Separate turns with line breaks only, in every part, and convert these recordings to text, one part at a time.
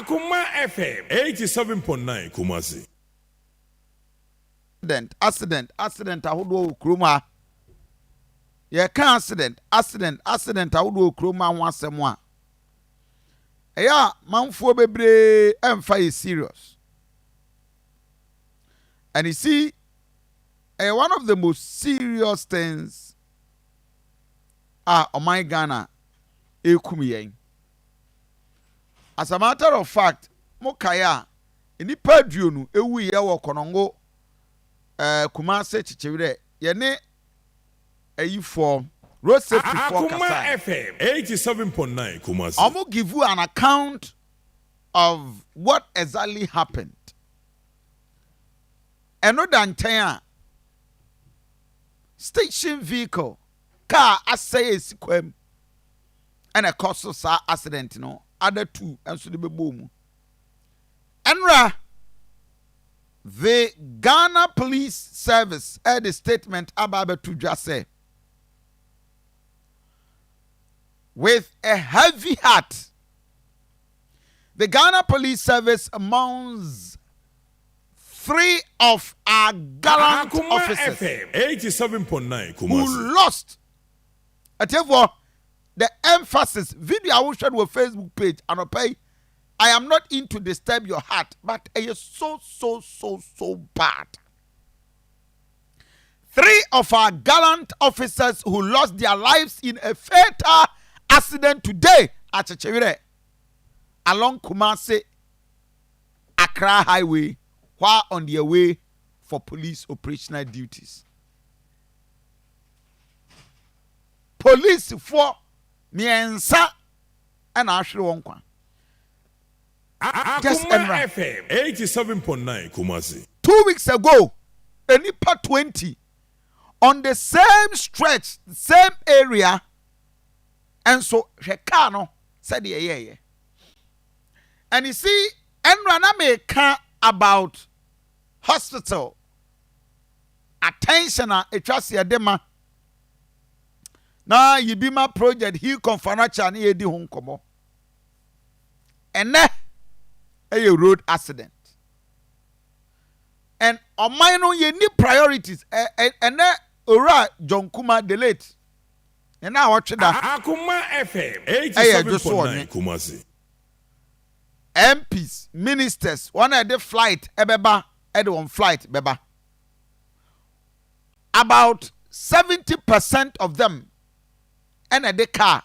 Akuma FM 87.9 Kumasi.
Accident ahodo kroma. Ye kan accident ahodo kroma ho asem a. Eya manfo bebre emfa is serious. And you see, one of the most serious things on my Ghana ekumiyen. As a matter of fact, mokaya inipa duonu ewu ye wo konongo Kumasi chichire ye ne ayi form road safety for
Akuma FM 87.9 Kumasi.
I'll give you an account of what exactly happened. Another entire station vehicle car assay sequem and a cause of accident no other two and so the boom. Enra the Ghana Police Service had a statement about to just say with a heavy heart the Ghana Police Service mounts 3 of our gallant
Akuma
officers
FM 87.9 Kumasi.
who lost. Therefore, the emphasis video I will share with Facebook page and okay, I am not in to disturb your heart, but it is so bad. 3 of our gallant officers who lost their lives in a fatal accident today at Chechewire along Kumasi Accra Highway while on their way for police operational duties. Police for miensa and actually one kwan. Just
Akuma FM 87.9 Kumasi.
2 weeks ago, a nipa 20 on the same stretch, same area, and so Shekano said yeah. And you see, Enrana make about hospital attention a etwasi adema na yibima project he confanacha na yedi ho nkomo ene a road accident and omai no ye ni priorities ene ora John Kuma the late and now watch that
Akuma FM 87.9 Kumasi.
MPs, ministers, one at the flight, ebeba, on flight, beba. About 70% of them, and at the car,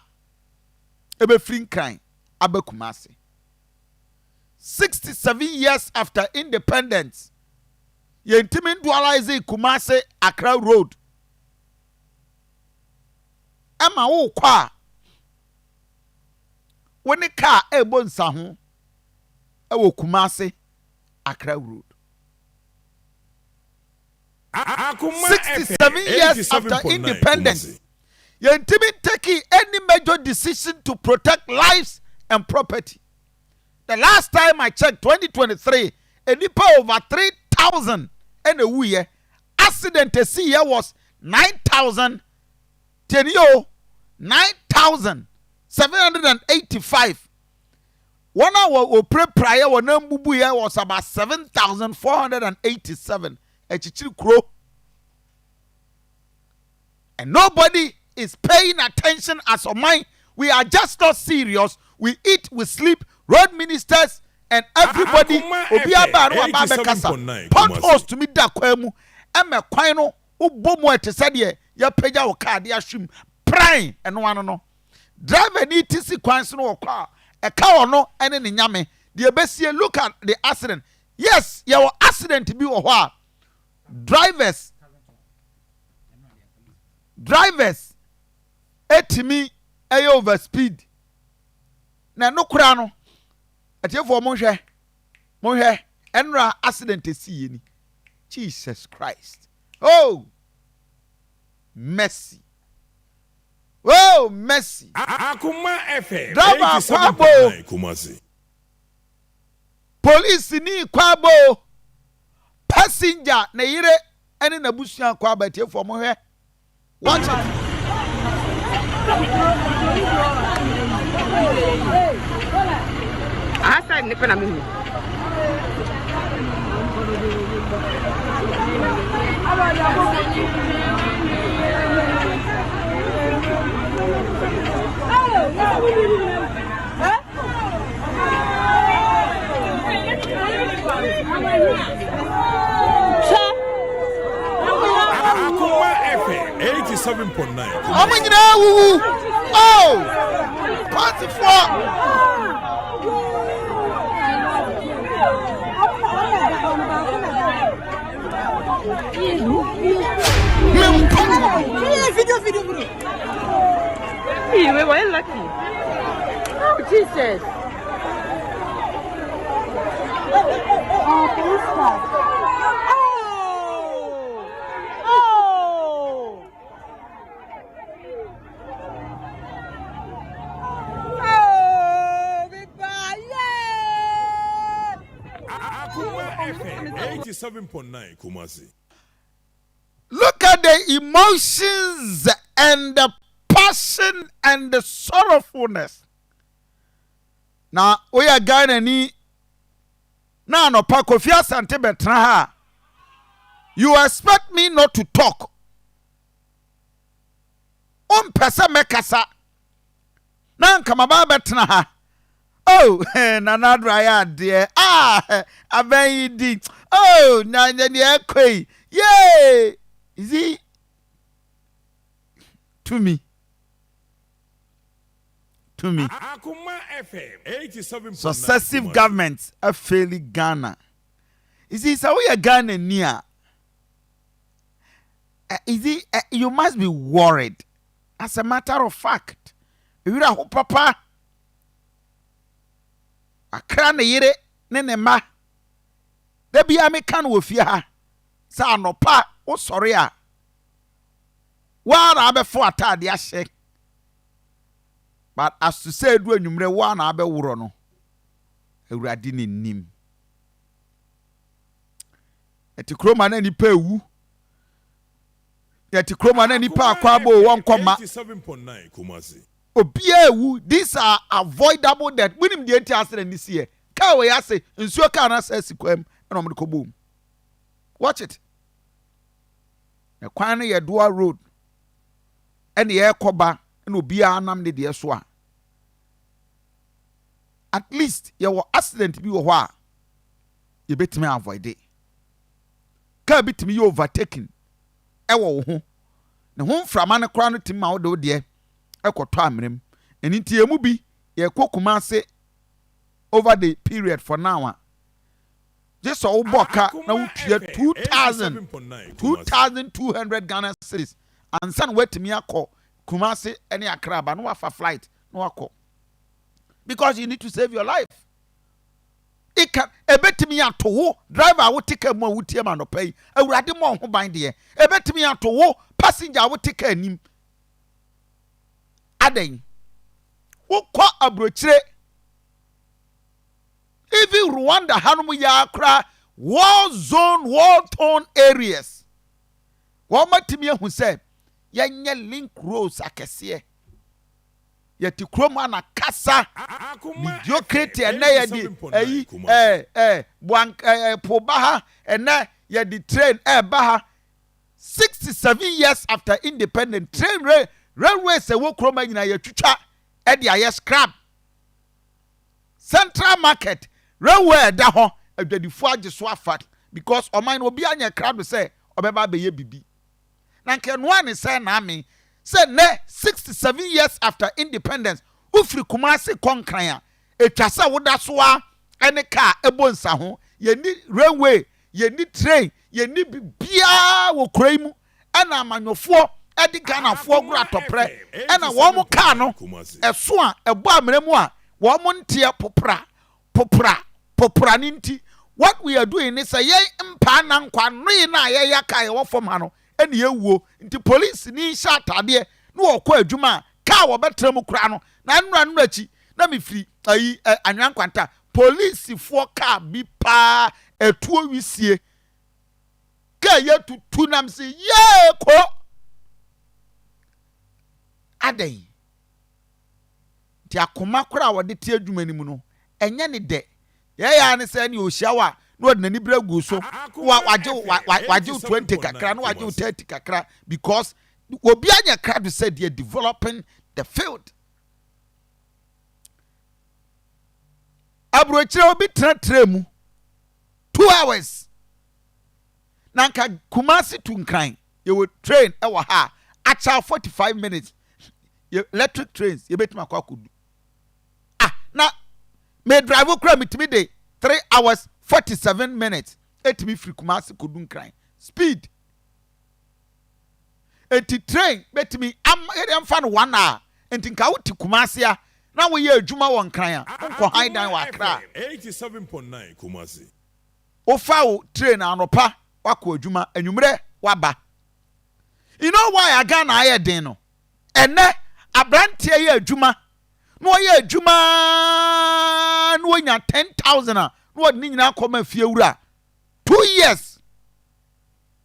ebe free crime, abe Kumasi. 67 years after independence, ye intimate dualize Kumasi Accra Road. Ama wo kwa, when the car ebo nsahu, ewo Kumasi Accra Road. 67 years after independence, you intimate taking any major decision to protect lives and property. The last time I checked, 2023, a nipa over 3,000 and a year accident a year was 9,000. 9,785. 1 hour or prior when was about 7,487. And nobody is paying attention as of mine. We are just not serious. We eat, we sleep. Road ministers and everybody. Potholes to me da kwemu. Eme kwano ubomo ete sadie ya peja o card ya shim prime and one no. Driver need to see kwanso no kwa. A car no ene ni nyame. The besie look at the accident. Yes, your accident be o hwa. Drivers etimi ayo over speed na no kura no atiefo mo hwe enra accident esi ni Jesus Christ. Oh mercy
Akuma FM
driver
87.9 Kumasi.
Police ni kwabo passenger na yire ene na busuan kwaba atiefo mo hwe watch it.
Asa side ne pe na me.
Akuma FM 87.9.
I'm in now. Oh, party for. Video.
We were lucky. Oh, Jesus.
Akuma FM 87.9 Kumasi.
Look at the emotions and the passion and the sorrowfulness. Now, we are Ghana ni na no pa Kofi Asante betra ha. You expect me not to talk. Pesa mekasa. Na nkamaba betra ha. Oh, na dry dear. Aben di. Oh, na ye kwei. Yay! Is he to me?
Akuma FM 87.9.
Successive governments are failing Ghana. Is he so we are Ghana near? Is he? You must be worried. As a matter of fact, you are papa. Accra yere ne ma. There be a mekan wo fia. Sa no pa o sorry a. Wa na abefo atade ahye. But as to say do anwumre wa na abeworo no. Awurade ne nim. Eti kroma na nipa ewu. Eti kroma na nipa akwa bo won koma.
87.9 Kumasi.
Obia ewu, these are avoidable that winim the enti accident this year. Ka we ase nsuo ka na say sikwam na omde kobom. Watch it. The kwan ye dual road. And the air koba no bia nam de de so a. At least ye wo accident bi wo ho a ye betimi avoid it. Ka betimi ye overtaking. E wo ho. Ne ho mframa ne kra no tim ma wo de ekoto amrem. Enti emu bi ye Accra-Kumasi over the period for now. Just so boka na wutua 2,200 Ghana cedis and san wetimi akọ Kumasi any Accra ba no wafa flight no akọ because you need to save your life. It can ebetimi ato wo driver wo ticket mo wutie ma no pay awurade mo ho ban de ebetimi ato wo passenger wo ticket anim aden wo kwa abrochire even Rwanda hanumu ya Accra war zone war torn areas womatimi ehu say yenye link roads akese yeti kroma na kasa mediocrity na yedi bwank pobaha na yedi train baha 67 years after independent train railway se wo kroma nyina yetwitwa e dia ye scrap central market railway da ho adwadifo age so afat because oman obi anya crowd say obeba be ye bibi na nke no ane say na me say ne 67 years after independence ufri Kumasi konkran a etwa say woda so a ene car ebonsa ho ye ni railway ye ni train ye ni bibia wo krai mu ana amanyofo edi Ghana-fo gura topre ena wo mo car no eso a ebo amremu a wo mo ntie popra ninti. What we are doing is a ye mpa na nkwa no na ye yaka ye wo fom ha no ene ye wuo nti police ni sha atade no okọ adwuma ka wo betra mu kura no na nnu achi na me firi ayi anwankwanta police fo ka bi pa etuo wisie ka ye tutu nam se ye ko adai ti akoma kura wo de ti adwuma ni mu no enye ne de ya ne say ni ohia no de nani bra gu so waje 20 kakra no waje 30 kakra because obi anya crowd said they are developing the field. Abrochire obi tra mu 2 hours. Nanka Kumasi to Nkran, you will train ewa ha acha 45 minutes. Electric trains, you bet makwa kudu. Na me drive okra mitimi dey 3 hours 47 minutes. Etimi free Kumasi kudu Nkran. Speed. Enti train betimi am fan 1 hour. Enti nka wuti Kumasi a na wo ye adwuma won Nkran a. Nko high down wa Accra.
87.9 Kumasi.
Ofa wo train anopa wako adwuma anwumre waba. You know why Ghana aye den no? Ene abrante aye adwuma. No aye adwuma no nya 10,000 a no ni nyina akoma fie wura 2 years.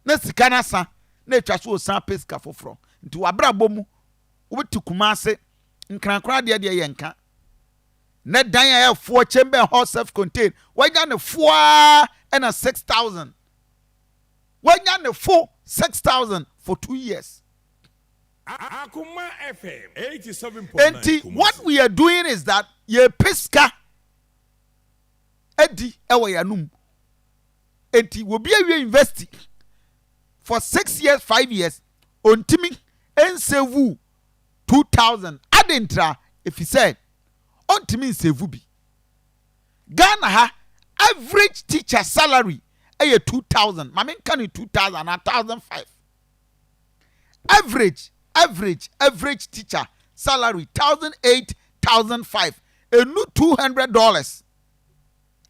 Na sika na sa na etwa so san peska foforo. Nti wabra bomu wobeti Kumasi nkrankra de ye nka. Na dan aye fo chamber hall self contained. Wanya ne fo and a 6,000. Wanya ne fo 6,000 for 2 years.
Akuma FM 87.9.
And what we are doing is that ye peska edi ewa yanum. Enti will be a university for 6 years, 5 years. Ontimi ensevu 2,000. Adentra if he said ontimi ensevu bi. Ghana ha average teacher salary is 2,000. Mami can 2,000 and 1,005. Average teacher salary 1,008, 1,005. A new $200.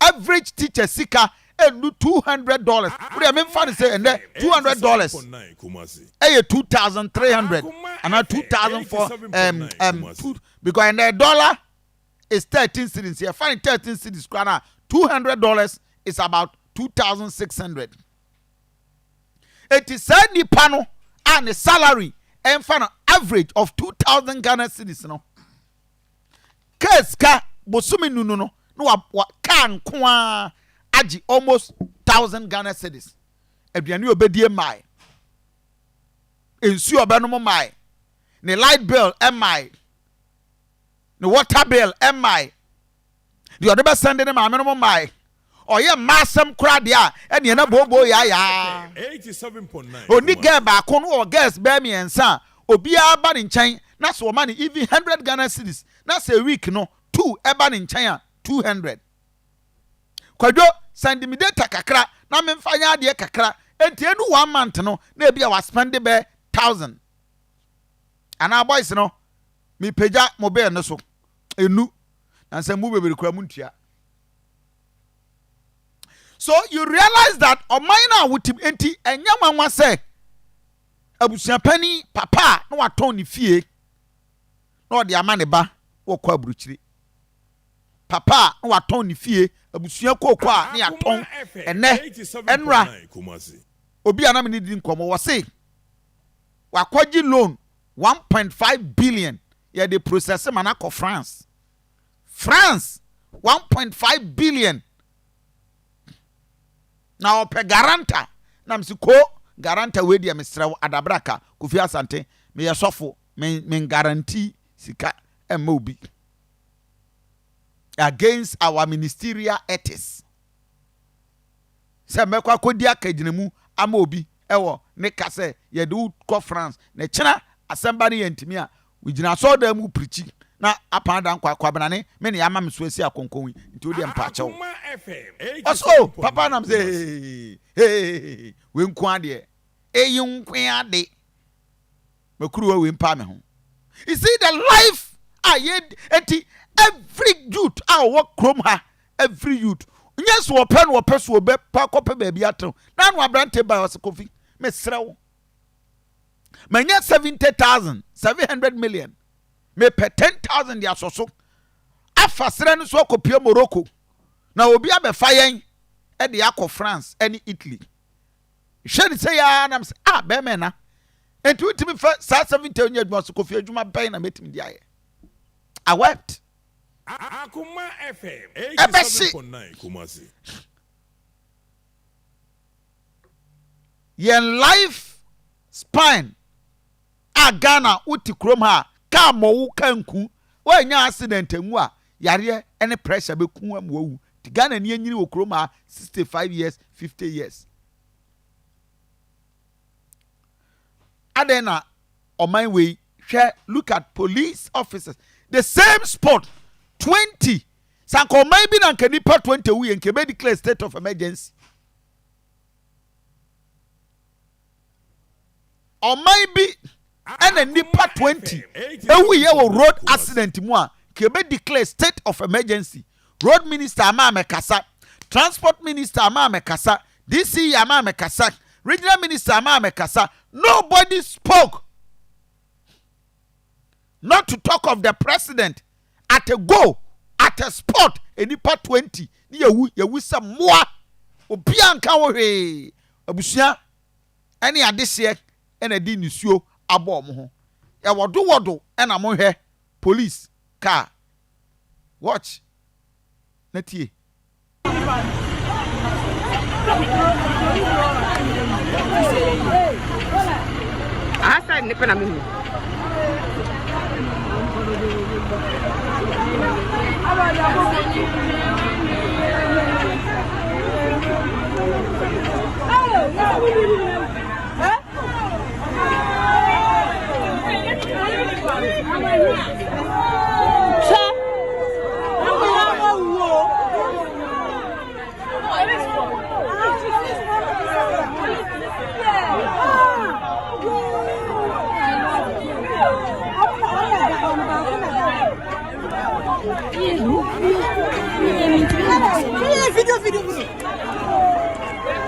Average teacher sika a new $200. What I mean for to say and $200. A 2,300 and 2,004 because and the dollar is 13 cedis. You find 13 cedis krana. $200 is about 2,600. It is said the panel and the salary and for an average of 2,000 Ghana cedis. No, Keska Bosumi no kan kwa aji almost 1,000 Ghana cedis. Ebiani obedie mai. Ensu obanomo mai. The light bill mi. The water bill mi. The other best sending them a minimum my or ye massam crowd ya and ye na bobo ya
87.9.
Only get back on or guess bear me and son obia ban in China that's what money even 100 Ghana cedis that's a week no 2 eban in China 200 kwajo send me data kakra na me mfanya de kakra enti enu 1 month no na bia was spend be 1,000 and our boys no me peja mobile no so enu. And say move be. So you realize that Omaina with him enti and yaman was say Abusia penny papa no atoni fie no de amane ba wo kwa bruchiri papa no atoni fie abusia kokwa na yaton ene enra obi anam ni di nkomo wo say wakwaji loan 1.5 billion ya de process manako France 1.5 billion. Now pe garanta na msiko garanta we dia Mr. Adabraka Kofi Asante me yesofo me guarantee sika emobi against our ministerial ethics. Se mekwa kodi akadinemu ama obi ewo ne kase ye do ko France ne china asamba ne yantimi a we gina so da mu preach na apanda kwa benane me ne ama msuasi akonkon nti odi empa chew oso papa nam say hey we nku ade eyi nku ade makuru we mpa me ho. You see the life eti every youth work krom ha every youth yes wo pen wo peso be pa kope ba bia ato na no abrante ba was Kofi me srew manya 70,700 million me pe 10,000 dia soso afa sre no so akopia Morocco na obi abefa yen e de akọ France any Italy shey say ya na say be me na enti utimi fa 70 onye adwuma so Kofi adwuma ben na metimi dia ye I wept
Akuma FM
Ebesi.
87.9 Kumasi.
Yen life spine a Ghana uti krom ha ka mowu kanku wanya accident emu a yare any pressure be ku am wo ti Ghana ni anyini wo krom ha 65 years 50 years adena oman we look at police officers the same spot 20 sanko oman bi na nkanipa 20 we nke be declare state of emergency oman bi and nipa 20 ewu ye wo road accident mu a kebe declare state of emergency road minister ama mekasa transport minister ama mekasa DC ama mekasa regional minister ama mekasa nobody spoke not to talk of the president at a go at a spot nipa 20 ni yewu sa moa obi anka wo hwe abusua ani adehye ena di nisuo abo mo ho e wodo ena mo hwe police car watch na tie
asa ni pena mimi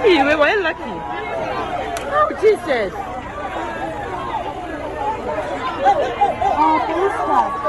video. We were lucky. Oh, Jesus. Oh, police car.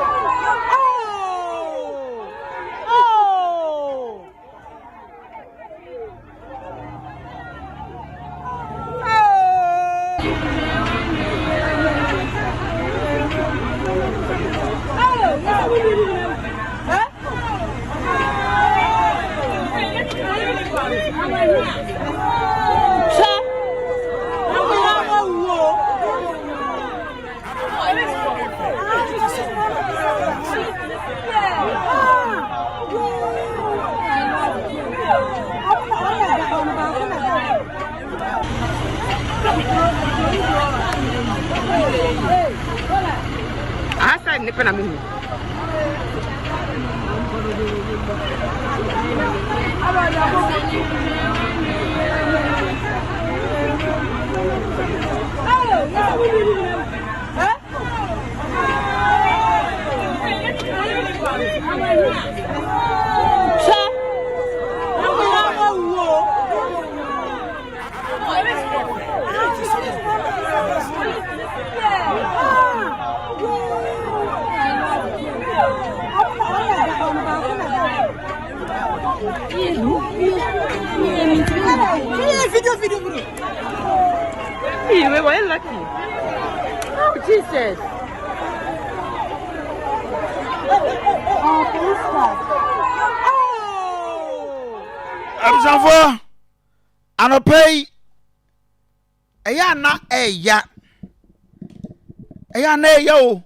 Asa ni pena mimi video. We were lucky. Oh, Jesus. Oh, police car.
Abzanfo anopay eya na eya o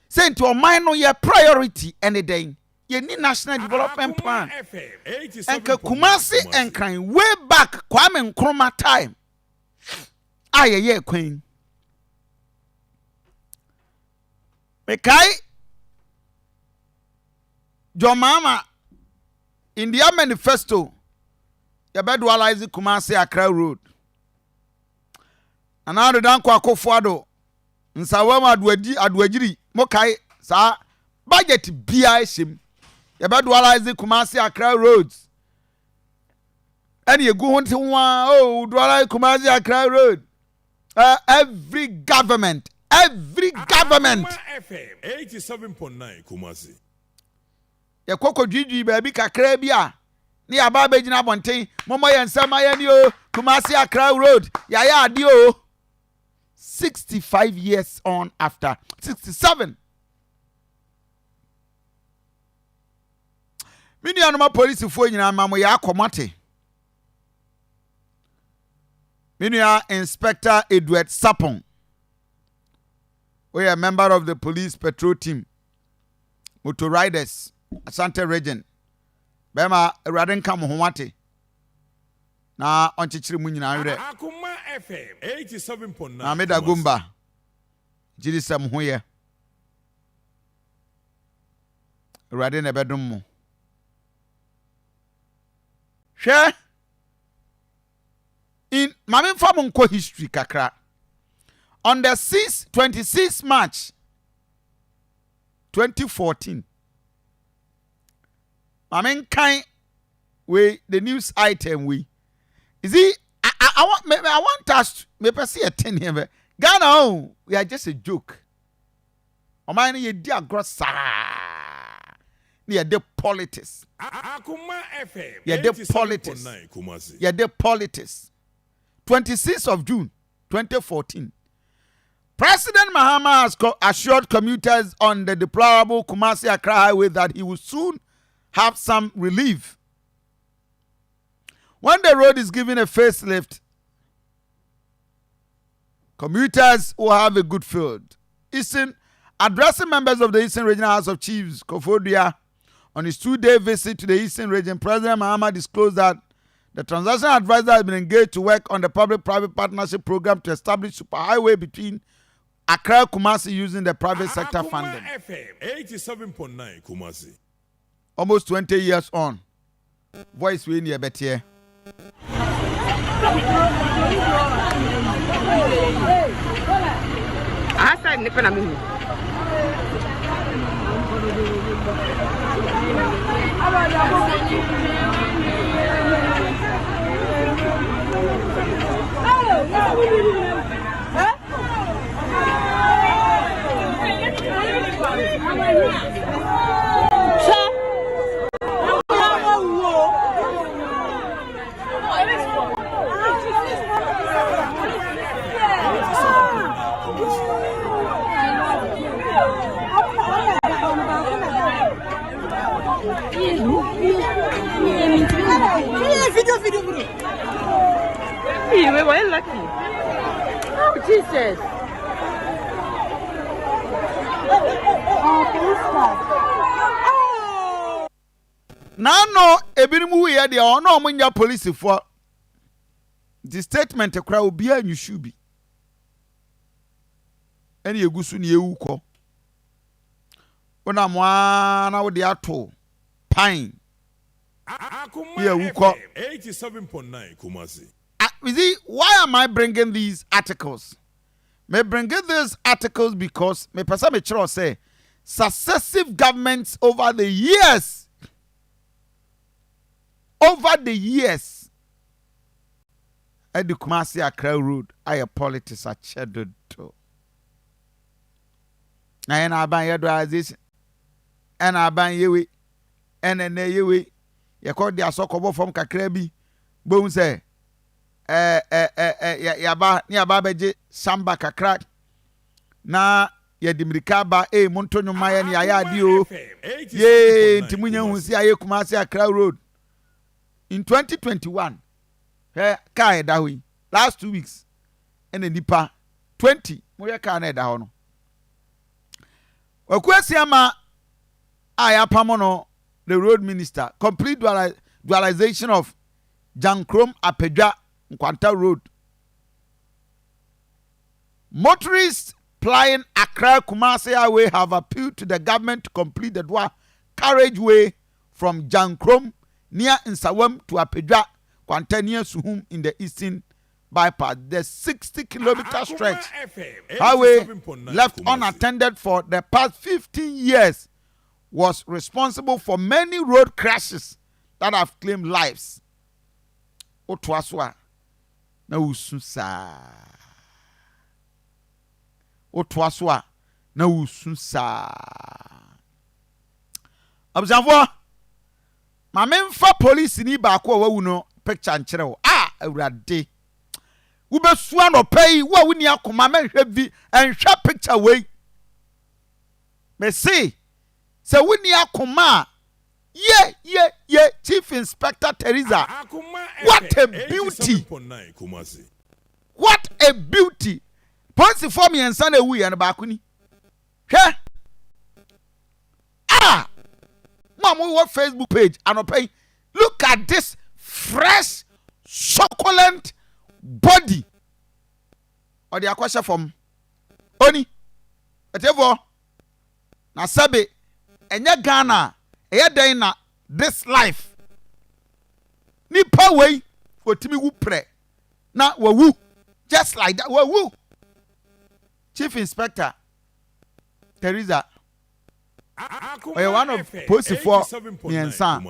sent to mine no your priority any day ye ni national development plan enka Kumasi enkran way back Kwame Nkrumah time ayeye kwen mekai Jomama in the manifesto you dualize Kumasi Accra Road anado dan kwa Kofuado nsawama adwagiri mokai sa budget bia ehim you dualize Kumasi Accra roads and you go hunting one dualize Kumasi Accra road every government
FM 87.9 Kumasi.
Ya koko dwidwi baby kakra bia ni aba be gina bonten momo ye nsama ye ni o Kumasi Accra road ya ade o 65 years on after 67 Mini anoma police fo nyina ma mo ya akomate. Mini Inspector Edward Sapon. We are a member of the police patrol team. Motor riders, Asante region. Bema Raden kam ho wate. Na onchichiri mu nyina werɛ.
Akuma FM 87.9.
Na meda gumba. Jiri sam ho ye. Raden e bedum mo. Hwɛ in mame fam nko history kakra. On the 26 March 2014, mame kan we the news item we is it I want us me see a 10 here. Ghana, oh, we are just a joke. O man ye dia gross near the politics.
Akuma FM.
Yeah, the politics.
Kumasi.
Yeah, the politics. 26th of June 2014. President Mahama has assured commuters on the deplorable Kumasi Accra Highway that he will soon have some relief. When the road is given a facelift, commuters will have a good field. Addressing members of the Eastern Regional House of Chiefs, Kofi on his 2-day visit to the Eastern Region, President Mahama disclosed that the transaction advisor has been engaged to work on the public-private partnership program to establish superhighway between Accra-Kumasi using the private sector funding.
FM 87.9 Kumasi.
Almost 20 years on. Voice we near better.
Asa nipe na mimi. Video. We were lucky. Oh, Jesus.
Nano ebinimu ye de ono omunya police for the statement ekra obi anyu shubi. Eni egusu ne ewuko. Ona mwa na wo de ato pine.
Akuma
Yeah,
FM 87.9 Kumasi.
You see, why am I bringing these articles? Me bringing these articles because me person me chro say successive governments over the years, at the Kumasi Accra Road, I politics are scheduled to. Na na ban yedwazis, na ban yewe, na yewe. You call the asokobo from kakra bi boom say yaba beje samba kakra na yedimirika ba monto nyuma ya ni ayade o ye ntimunya hu si aye Kumasi Accra Road in 2021 car da hui last 2 weeks and nipa 20 mo ye car na da ho no wakwasiama ayapamono the road minister, complete dualization of Jankrom Apedja Nkwanta Road. Motorists plying Accra-Kumasi Highway have appealed to the government to complete the dual carriageway from Jankrom near Nsawam to Apedja Nkwanta near Suhum in the eastern bypass. The 60-kilometer stretch highway left unattended for the past 15 years was responsible for many road crashes that have claimed lives. Otwaswa na ususa. Otwaswa na ususa. Abzanvo, ma memfa police ni ba ko wa wuno picture nkyere wo. Awurade. Wo besua no pay wo wuni akoma menhwe bi enhwe picture we. Me see se wuni akoma Yeah, Chief Inspector Teresa. What a beauty. What a beauty. Ponsi for me and Sunday we and Bakuni. Hey. Mom, we want Facebook page and pay. Look at this fresh, succulent body. Or the question from Oni. Whatever. Na sabe. Enya Ghana. Eya dena this life. Nipa way. Otimi wu pre. Na wawu. Just like that. Wawu. Chief Inspector Teresa. Oye one of post for Miensa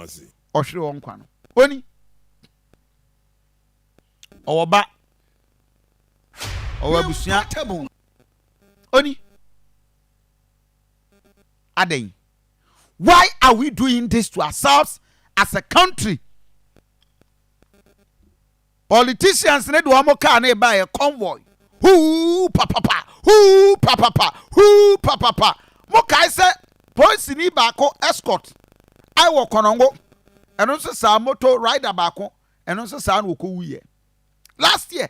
Oshiri Wonkwa no. Oni. Owoba. Owabusua. Oni. Aden. Why are we doing this to ourselves as a country? Politicians need to car buy a convoy. Who papa? Who papa? Who papa? Mokai say police ni bako escort. I walk on go. And also sa moto rider bako. And also sa no ko wiye. Last year.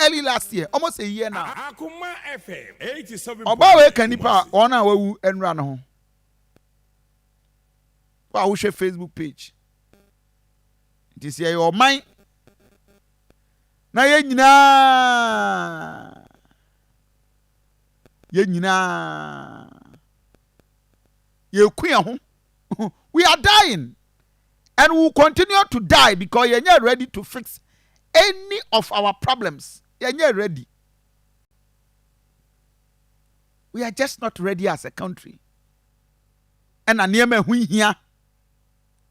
Early last year. Almost a year now.
Akuma FM 87.
Oba we kanipa ona wawu enra no ho. Wa wo share Facebook page. It is your mind. Na ye nyina ye kuya ho. We are dying and we will continue to die because you're not ready to fix any of our problems. You're not ready. We are just not ready as a country. And here,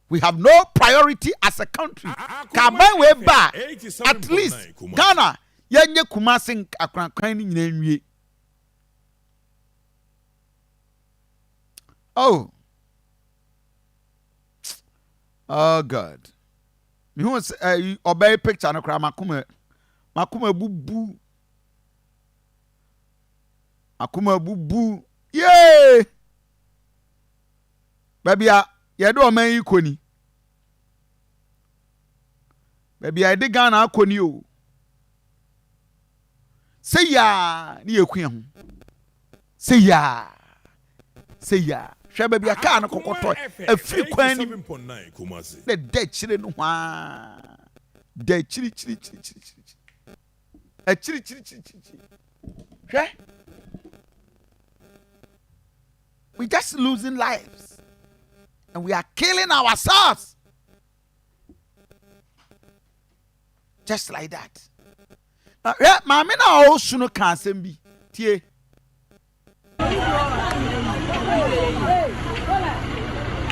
we have no priority as a country. At least Ghana, yenye Kumasi Accra-Kumasi. Oh God. Me who obey picture no kra makuma bubu. Akuma bubu. Yay! Baby ye do man ikoni. Baby I dey Ghana akoni o. Say ya ni ekua ho. Say ya. Hwe baby aka na kokoto afiri kwan ni. The dead chire no hwa. De chiri. A chiri. Hwe. We just losing lives. And we are killing ourselves. Just like that. Yeah, mama na also no can be. Tie.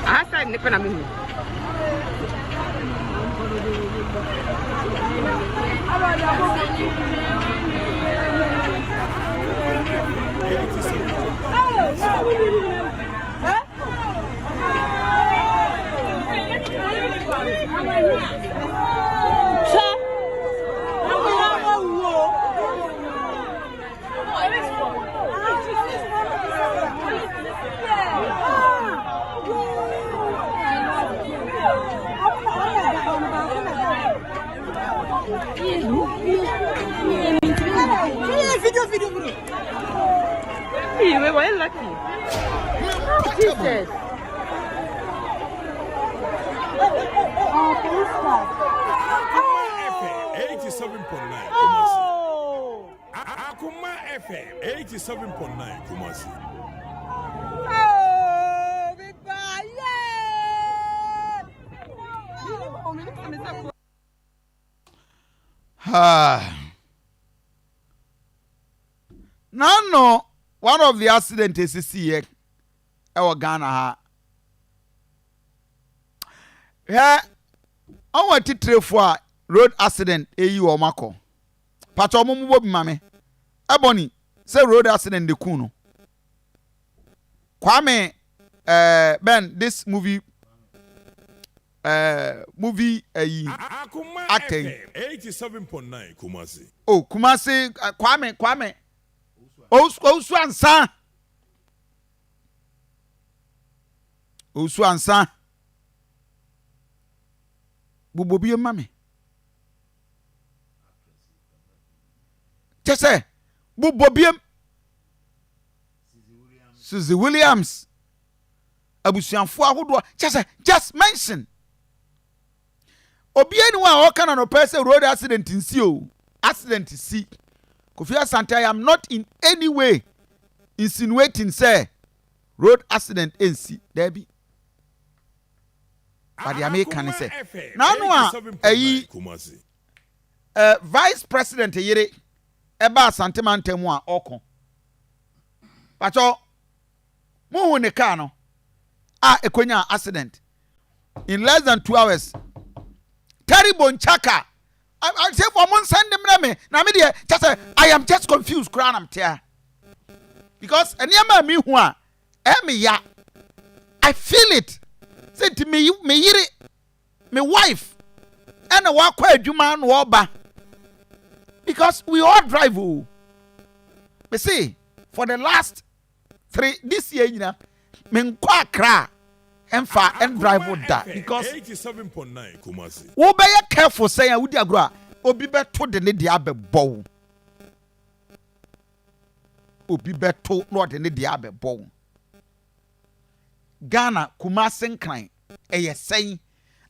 Asa ni pena mimi. Video. We were lucky. Jesus.
Akuma FM 87.9 Kumasi. Akuma FM 87.9 Kumasi.
No, one of the accidents is here. Our Ghana ha. Yeah, I want to tell for road accident. You or Mako. Pachomu wobi mame. Ebony say road accident de kuno. Kwame, Ben, this movie. Acting
87.9 Kumasi.
Oh, Kumasi, Kwame. Osu ansa. bubobie mame chese bubobie Suzy Williams abusuanfo ahodo chese just mention obi anyone o kana no person road accident nsi o accident si Kofi Asante I am not in any way insinuating say road accident nsi there be but the American say now no ayi vice president yere eba Asante mantemu a okon pacho mu ne car no ekonya accident in less than 2 hours terrible chaka I say for one send them me na me dey just I am just confused crown am tear because anyama me hu a me ya I feel it say to me yiri me wife and a walk kwa adwuma no oba because we all drive oh me see for the last 3 this year me nkwa Accra Enfa and drive with that because
87.9 Kumasi.
Wo be careful say wudi agro a obi be to de ne dia be bow. Obi be to no de ne dia be bow. Ghana Kumasi nkran eye sen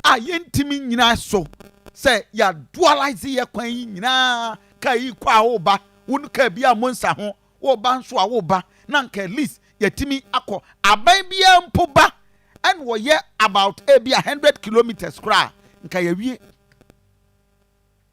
a yentimi nyina so say ya dualize ye kwan nyina kai kwa wo ba wonu ka bia monsa ho wo ba nso a wo ba na nka at least yetimi akọ aban bia mpo ba and we hear about 100 kilometers cry nka yawie